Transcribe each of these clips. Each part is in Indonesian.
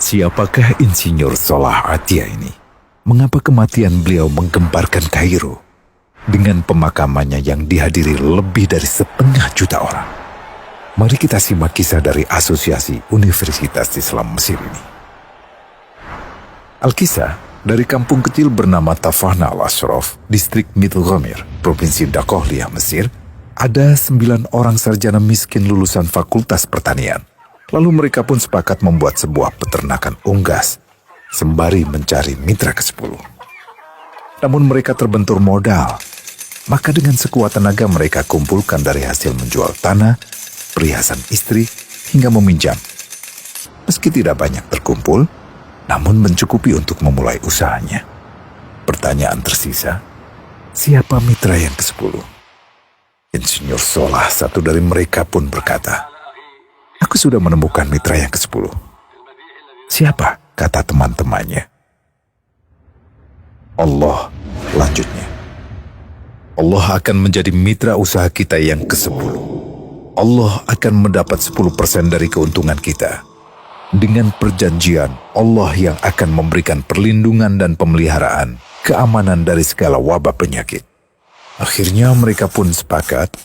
Siapakah Insinyur Solah Atia ini? Mengapa kematian beliau menggemparkan Kairo? Dengan pemakamannya yang dihadiri lebih dari 500.000 orang. Mari kita simak kisah dari Asosiasi Universitas Islam Mesir ini. Al-Kisah dari kampung kecil bernama Tafahna al-Ashraf, distrik Middle Ghamir, Provinsi Dakohliah, Mesir, ada 9 orang sarjana miskin lulusan Fakultas Pertanian. Lalu mereka pun sepakat membuat sebuah peternakan unggas, sembari mencari mitra ke-10. Namun mereka terbentur modal, maka dengan sekuat tenaga mereka kumpulkan dari hasil menjual tanah, perhiasan istri, hingga meminjam. Meski tidak banyak terkumpul, namun mencukupi untuk memulai usahanya. Pertanyaan tersisa, siapa mitra yang ke-10? Insinyur Solah, satu dari mereka, pun berkata, "Aku sudah menemukan mitra yang ke-10. Siapa?" kata teman-temannya. "Allah," lanjutnya. "Allah akan menjadi mitra usaha kita yang ke-10. Allah akan mendapat 10% dari keuntungan kita. Dengan perjanjian, Allah yang akan memberikan perlindungan dan pemeliharaan, keamanan dari segala wabah penyakit." Akhirnya mereka pun sepakat.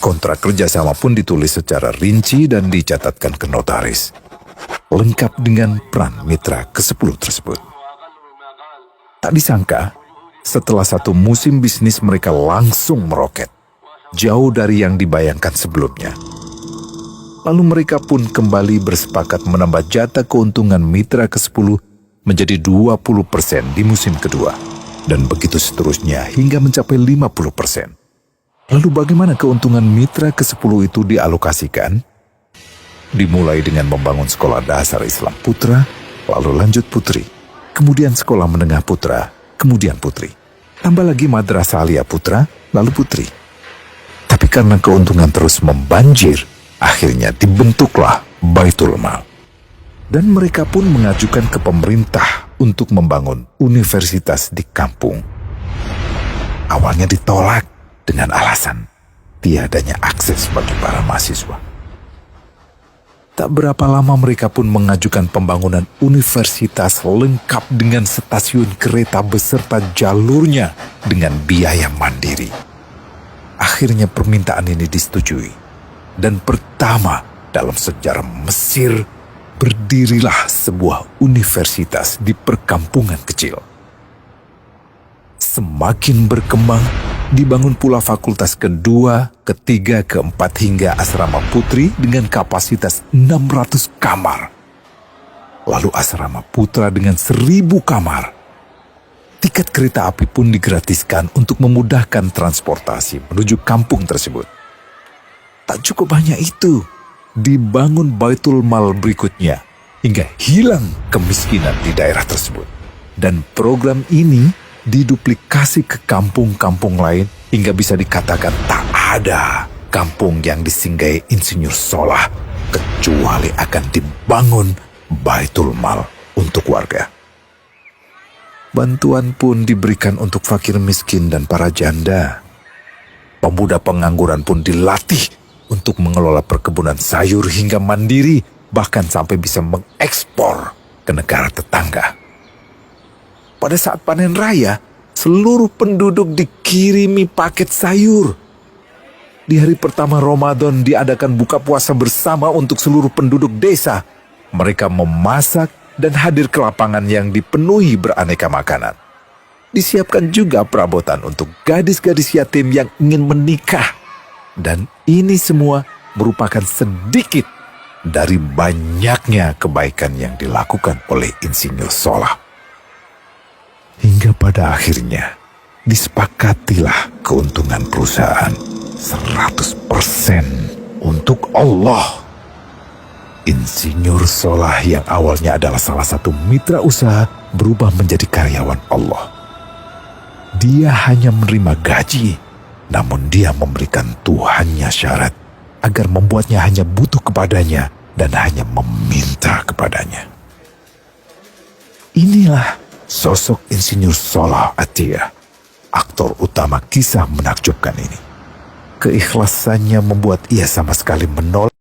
Kontrak kerjasama pun ditulis secara rinci dan dicatatkan ke notaris, lengkap dengan peran mitra ke-10 tersebut. Tak disangka, setelah 1 musim bisnis mereka langsung meroket, jauh dari yang dibayangkan sebelumnya. Lalu mereka pun kembali bersepakat menambah jatah keuntungan mitra ke-10 menjadi 20% di musim kedua, dan begitu seterusnya hingga mencapai 50%. Lalu bagaimana keuntungan mitra ke-10 itu dialokasikan? Dimulai dengan membangun sekolah dasar Islam putra, lalu lanjut putri, kemudian sekolah menengah putra, kemudian putri. Tambah lagi madrasah aliyah putra, lalu putri. Tapi karena keuntungan terus membanjir, akhirnya dibentuklah Baitul Mal. Dan mereka pun mengajukan ke pemerintah untuk membangun universitas di kampung. Awalnya ditolak dengan alasan tiadanya akses bagi para mahasiswa. Tak berapa lama mereka pun mengajukan pembangunan universitas lengkap dengan stasiun kereta beserta jalurnya dengan biaya mandiri. Akhirnya permintaan ini disetujui, dan pertama dalam sejarah Mesir berdirilah sebuah universitas di perkampungan kecil. Semakin berkembang, dibangun pula fakultas kedua, ketiga, keempat hingga asrama putri dengan kapasitas 600 kamar. Lalu asrama putra dengan 1.000 kamar. Tiket kereta api pun digratiskan untuk memudahkan transportasi menuju kampung tersebut. Tak cukup hanya itu, dibangun Baitul Mal berikutnya hingga hilang kemiskinan di daerah tersebut. Dan program ini diduplikasi ke kampung-kampung lain hingga bisa dikatakan tak ada kampung yang disinggahi Insinyur Solah kecuali akan dibangun Baitul Mal untuk warga. Bantuan pun diberikan untuk fakir miskin dan para janda. Pemuda pengangguran pun dilatih untuk mengelola perkebunan sayur hingga mandiri, bahkan sampai bisa mengekspor ke negara tetangga. Pada saat panen raya, seluruh penduduk dikirimi paket sayur. Di hari pertama Ramadan diadakan buka puasa bersama untuk seluruh penduduk desa. Mereka memasak dan hadir ke lapangan yang dipenuhi beraneka makanan. Disiapkan juga perabotan untuk gadis-gadis yatim yang ingin menikah. Dan ini semua merupakan sedikit dari banyaknya kebaikan yang dilakukan oleh Insinyur Solah. Hingga pada akhirnya disepakatilah keuntungan perusahaan 100% untuk Allah. Insinyur Solah yang awalnya adalah salah satu mitra usaha berubah menjadi karyawan Allah. Dia hanya menerima gaji, namun dia memberikan Tuhannya syarat agar membuatnya hanya butuh kepadanya dan hanya meminta kepadanya. Inilah sosok Insinyur Solah Atia, aktor utama kisah menakjubkan ini. Keikhlasannya membuat ia sama sekali menolak